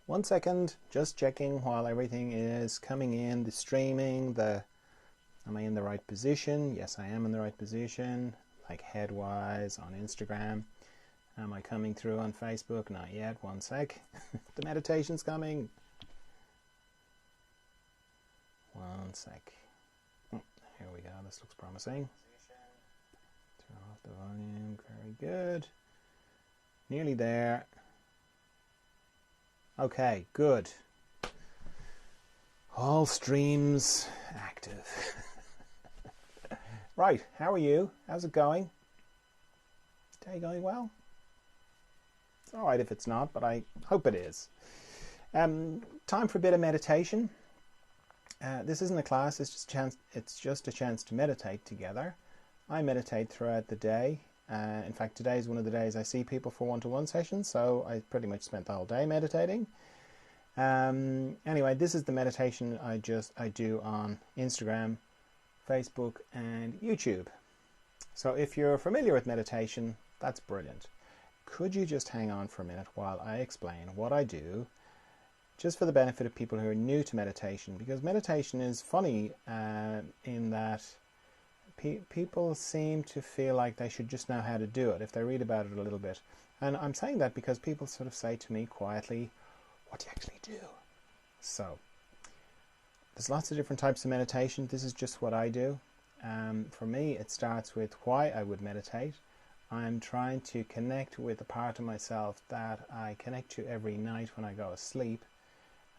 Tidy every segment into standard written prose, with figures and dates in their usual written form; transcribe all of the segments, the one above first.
1 second, just checking while everything is coming in, the streaming, am I in the right position? Yes, I am in the right position, like head-wise on Instagram. Am I coming through on Facebook? Not yet, 1 sec. The meditation's coming. 1 sec. Oh, here we go, this looks promising. Turn off the volume, very good. Nearly there. Okay, good. All streams active. Right, how are you? How's it going? Day going well? It's alright if it's not, but I hope it is. Time for a bit of meditation. This isn't a class, it's just a chance to meditate together. I meditate throughout the day. In fact, today is one of the days I see people for one-to-one sessions, so I pretty much spent the whole day meditating. Anyway, this is the meditation I do on Instagram, Facebook and YouTube. So if you're familiar with meditation, that's brilliant. Could you just hang on for a minute while I explain what I do, just for the benefit of people who are new to meditation, because meditation is funny in that people seem to feel like they should just know how to do it if they read about it a little bit. And I'm saying that because people sort of say to me quietly, what do you actually do? So, there's lots of different types of meditation. This is just what I do. For me, it starts with why I would meditate. I'm trying to connect with a part of myself that I connect to every night when I go to sleep.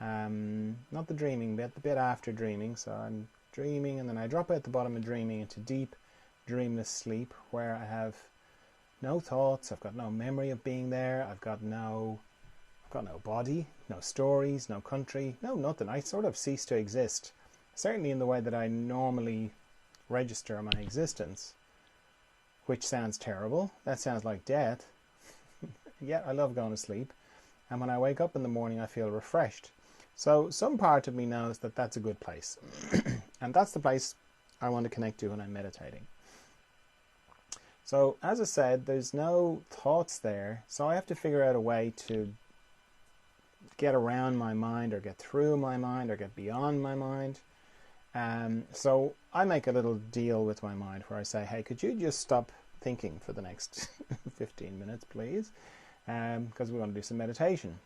Not the dreaming bit, the bit after dreaming. So I'm dreaming and then I drop out the bottom of dreaming into deep dreamless sleep where I have no thoughts, I've got no memory of being there, I've got no body, no stories, no country, no nothing. I sort of cease to exist, certainly in the way that I normally register my existence, which sounds terrible. That sounds like death. Yet I love going to sleep, and when I wake up in the morning I feel refreshed. So some part of me knows that that's a good place. And that's the place I want to connect to when I'm meditating. So as I said, there's no thoughts there. So I have to figure out a way to get around my mind or get through my mind or get beyond my mind. So I make a little deal with my mind where I say, hey, could you just stop thinking for the next 15 minutes, please? Because we're going to do some meditation.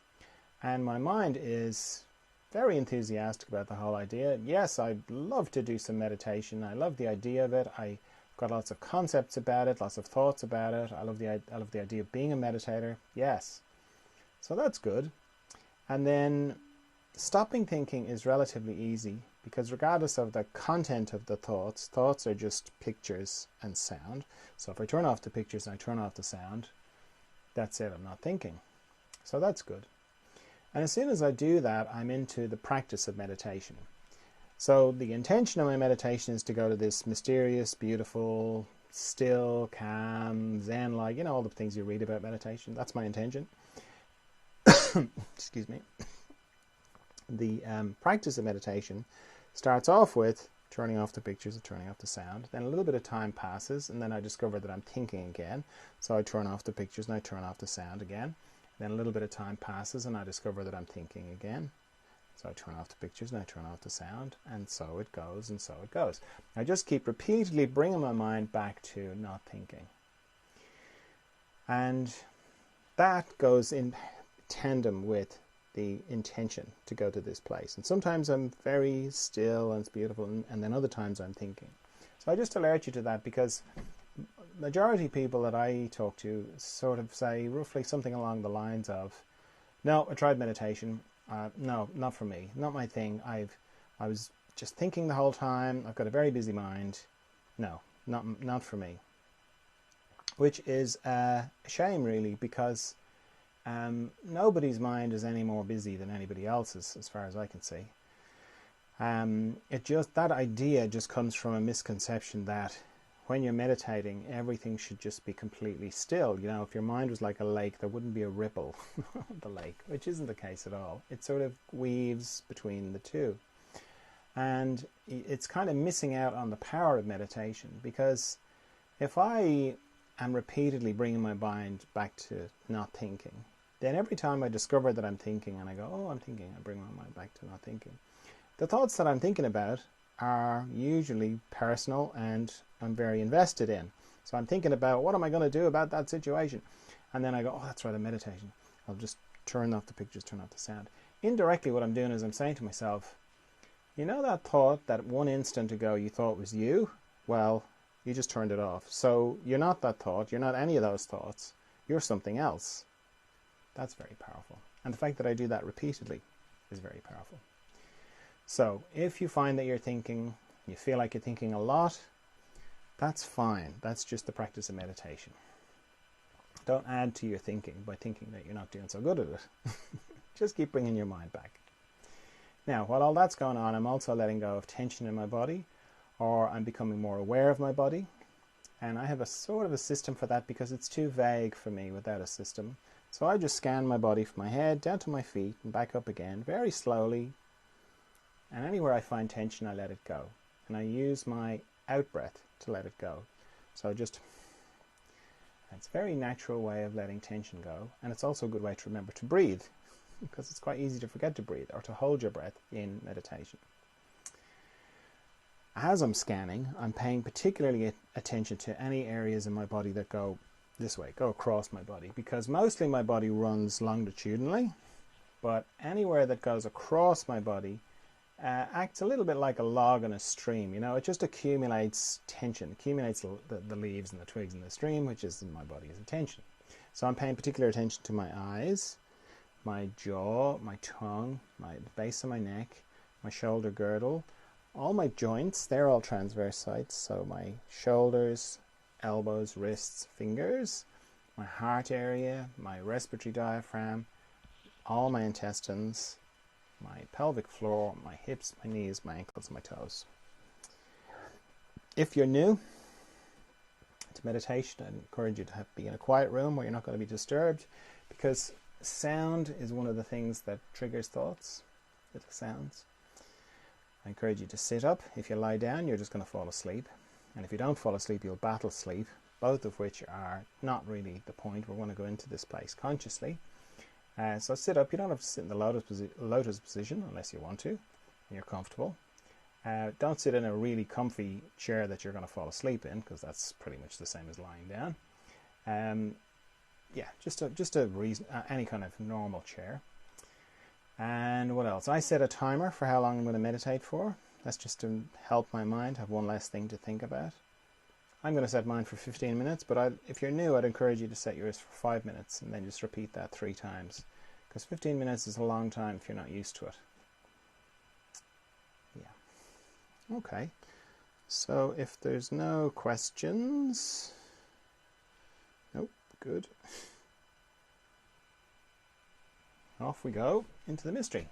And my mind is very enthusiastic about the whole idea. Yes, I'd love to do some meditation. I love the idea of it. I've got lots of concepts about it, lots of thoughts about it. I love the idea of being a meditator. Yes. So that's good. And then stopping thinking is relatively easy because regardless of the content of the thoughts are just pictures and sound. So if I turn off the pictures and I turn off the sound, that's it, I'm not thinking. So that's good. And as soon as I do that, I'm into the practice of meditation. So the intention of my meditation is to go to this mysterious, beautiful, still, calm, Zen-like, all the things you read about meditation. That's my intention. Excuse me. The practice of meditation starts off with turning off the pictures and turning off the sound. Then a little bit of time passes, and then I discover that I'm thinking again. So I turn off the pictures and I turn off the sound again. Then a little bit of time passes and I discover that I'm thinking again. So I turn off the pictures and I turn off the sound, and so it goes and so it goes. I just keep repeatedly bringing my mind back to not thinking. And that goes in tandem with the intention to go to this place. And sometimes I'm very still and it's beautiful, and then other times I'm thinking. So I just alert you to that because majority of people that I talk to sort of say roughly something along the lines of, no, I tried meditation, no, not for me, not my thing, I was just thinking the whole time, I've got a very busy mind, no, not for me. Which is a shame really, because nobody's mind is any more busy than anybody else's as far as I can see. That idea just comes from a misconception that when you're meditating, everything should just be completely still. If your mind was like a lake, there wouldn't be a ripple on the lake, which isn't the case at all. It sort of weaves between the two. And it's kind of missing out on the power of meditation, because if I am repeatedly bringing my mind back to not thinking, Then every time I discover that I'm thinking and I go, oh, I'm thinking, I bring my mind back to not thinking. The thoughts that I'm thinking about are usually personal and I'm very invested in. So I'm thinking about what am I going to do about that situation? And then I go, oh, that's right, I'm meditating. I'll just turn off the pictures, turn off the sound. Indirectly, what I'm doing is I'm saying to myself, you know that thought that one instant ago you thought was you? Well, you just turned it off. So you're not that thought. You're not any of those thoughts. You're something else. That's very powerful. And the fact that I do that repeatedly is very powerful. So if you find that you're thinking, you feel like you're thinking a lot, that's fine. That's just the practice of meditation. Don't add to your thinking by thinking that you're not doing so good at it. Just keep bringing your mind back. Now, while all that's going on, I'm also letting go of tension in my body, or I'm becoming more aware of my body. And I have a sort of a system for that because it's too vague for me without a system. So I just scan my body from my head down to my feet and back up again very slowly. And anywhere I find tension, I let it go. And I use my out breath to let it go. So it's a very natural way of letting tension go. And it's also a good way to remember to breathe, because it's quite easy to forget to breathe or to hold your breath in meditation. As I'm scanning, I'm paying particularly attention to any areas in my body that go this way, go across my body, because mostly my body runs longitudinally, but anywhere that goes across my body acts a little bit like a log in a stream. You know, it just accumulates tension, accumulates the leaves and the twigs in the stream, which is in my body as attention. So I'm paying particular attention to my eyes, my jaw, my tongue, the base of my neck, my shoulder girdle, all my joints. They're all transverse sites, so my shoulders, elbows, wrists, fingers, my heart area, my respiratory diaphragm, all my intestines, my pelvic floor, my hips, my knees, my ankles, my toes. If you're new to meditation, I encourage you to be in a quiet room where you're not going to be disturbed, because sound is one of the things that triggers thoughts, little sounds. I encourage you to sit up. If you lie down, you're just going to fall asleep. And if you don't fall asleep, you'll battle sleep, both of which are not really the point. We're going to go into this place consciously. So sit up. You don't have to sit in the lotus position unless you want to and you're comfortable. Don't sit in a really comfy chair that you're going to fall asleep in, because that's pretty much the same as lying down. Yeah, just a reason, any kind of normal chair. And what else? I set a timer for how long I'm going to meditate for. That's just to help my mind have one less thing to think about. I'm going to set mine for 15 minutes, but if you're new, I'd encourage you to set yours for 5 minutes and then just repeat that 3 times, because 15 minutes is a long time if you're not used to it. Yeah. Okay. So if there's no questions... Nope. Good. Off we go into the mystery.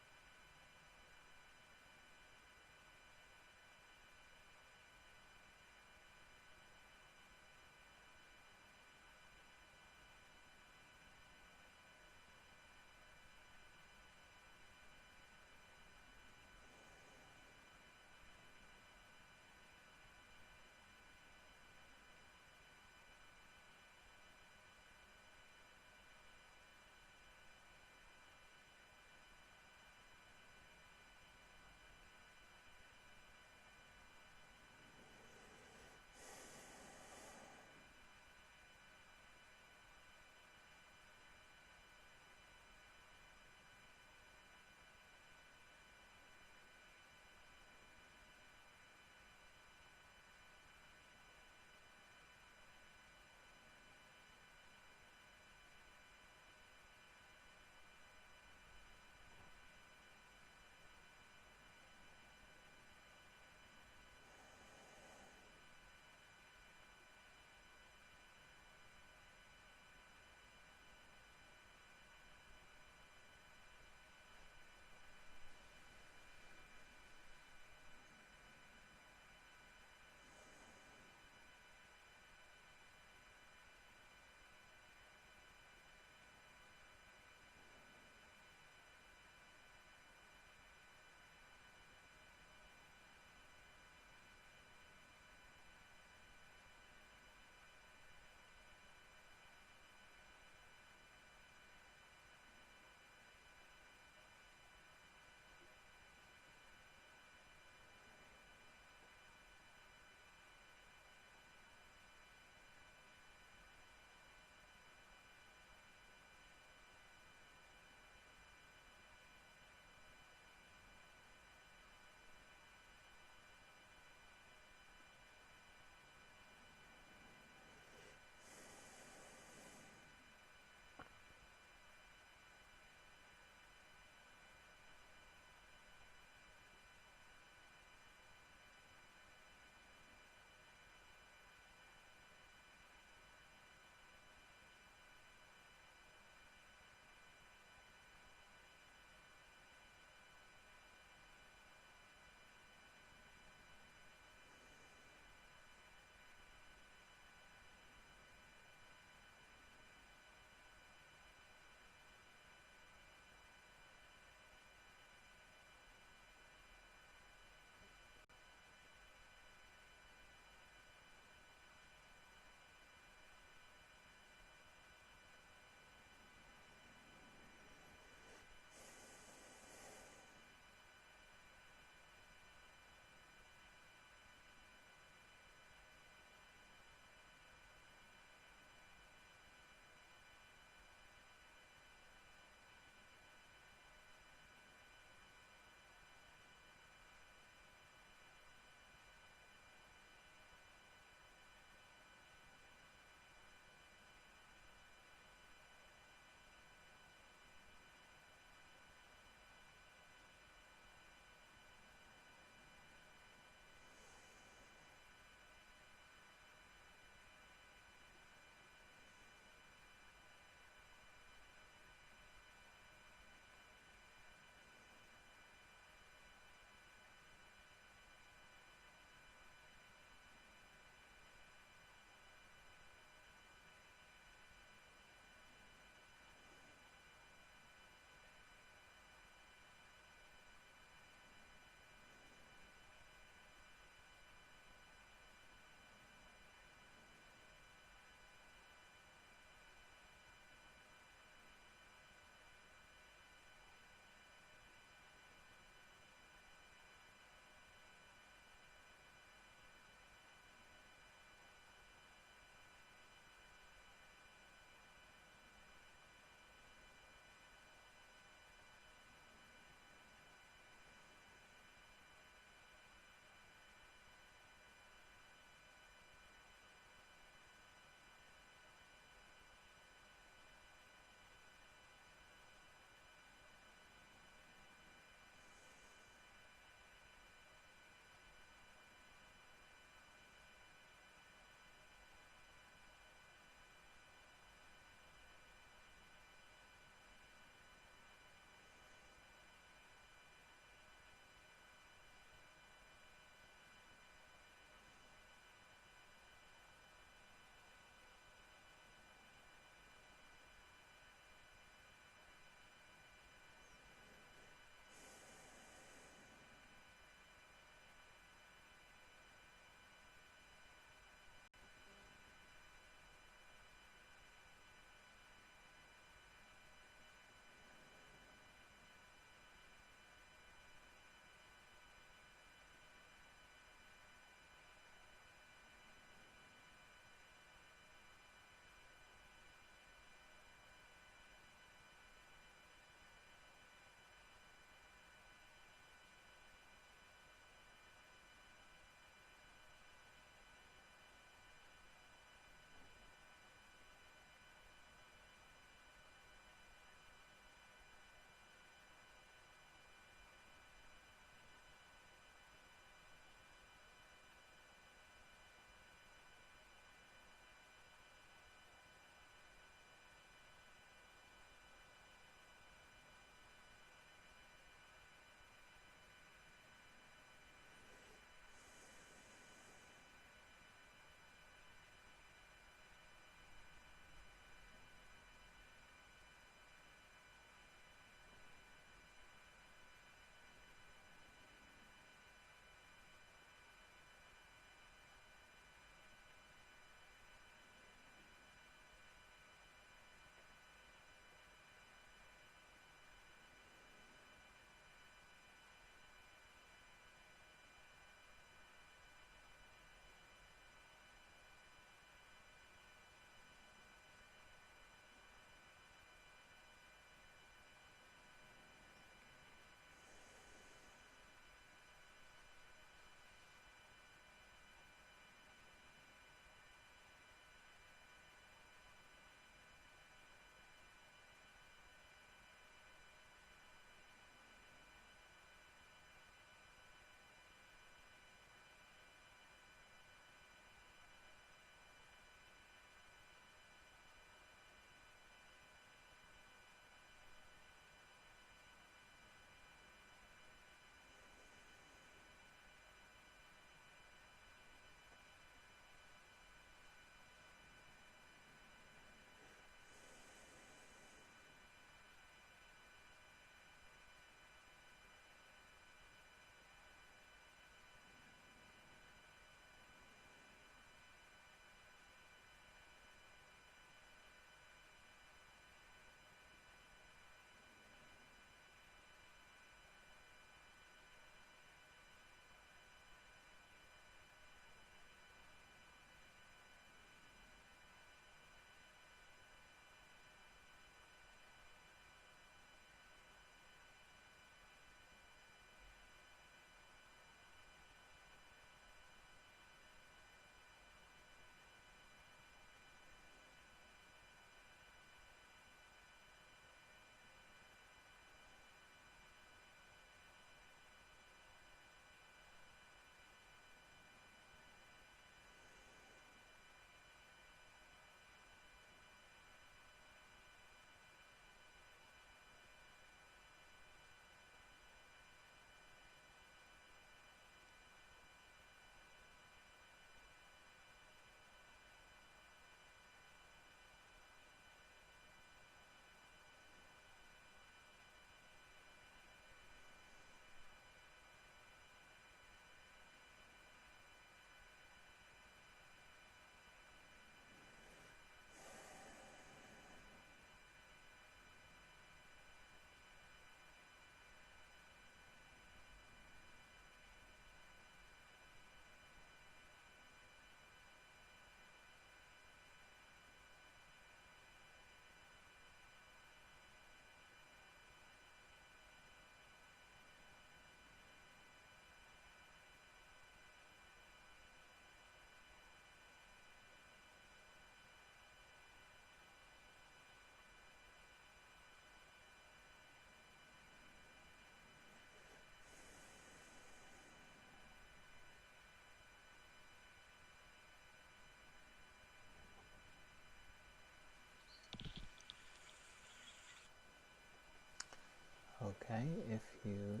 Okay, if you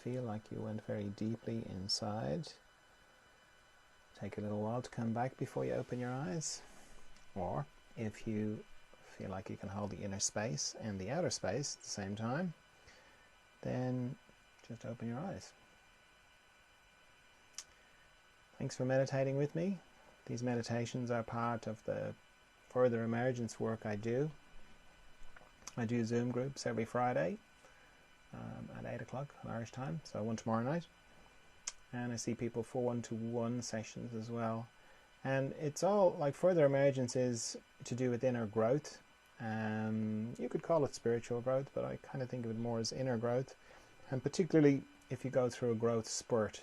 feel like you went very deeply inside, take a little while to come back before you open your eyes. Or if you feel like you can hold the inner space and the outer space at the same time, then just open your eyes. Thanks for meditating with me. These meditations are part of the further emergence work I do. I do Zoom groups every Friday at 8 o'clock Irish time, so one tomorrow night. And I see people for one-to-one sessions as well. And it's all like further emergence is to do with inner growth. You could call it spiritual growth, but I kind of think of it more as inner growth. And particularly if you go through a growth spurt,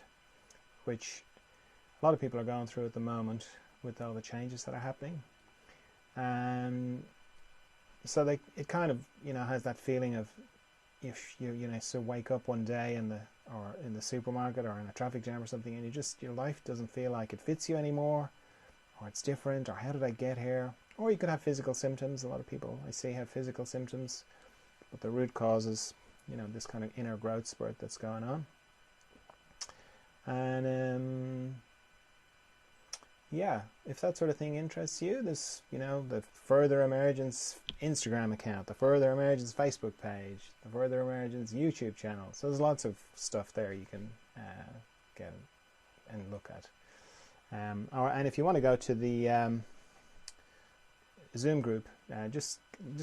which a lot of people are going through at the moment with all the changes that are happening. So it kind of, has that feeling of if you so wake up one day in the supermarket or in a traffic jam or something, and your life doesn't feel like it fits you anymore, or it's different, or how did I get here? Or you could have physical symptoms. A lot of people I see have physical symptoms, but the root cause is, this kind of inner growth spurt that's going on. And yeah, if that sort of thing interests you, there's, the Further Emergence Instagram account, the Further Emergence Facebook page, the Further Emergence YouTube channel. So there's lots of stuff there you can get and look at. And if you want to go to the Zoom group, just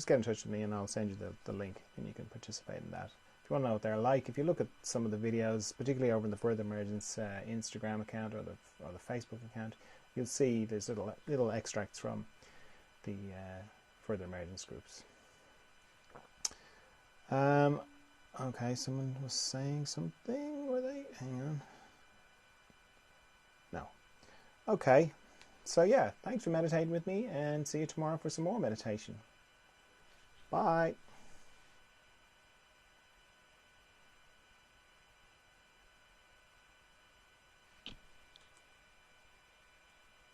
get in touch with me and I'll send you the link and you can participate in that. If you want to know what they're like, if you look at some of the videos, particularly over in the Further Emergence Instagram account or the Facebook account, you'll see there's little extracts from the Further Emergence groups. Okay, someone was saying something, were they? Hang on. No. Okay, so yeah, thanks for meditating with me and see you tomorrow for some more meditation. Bye.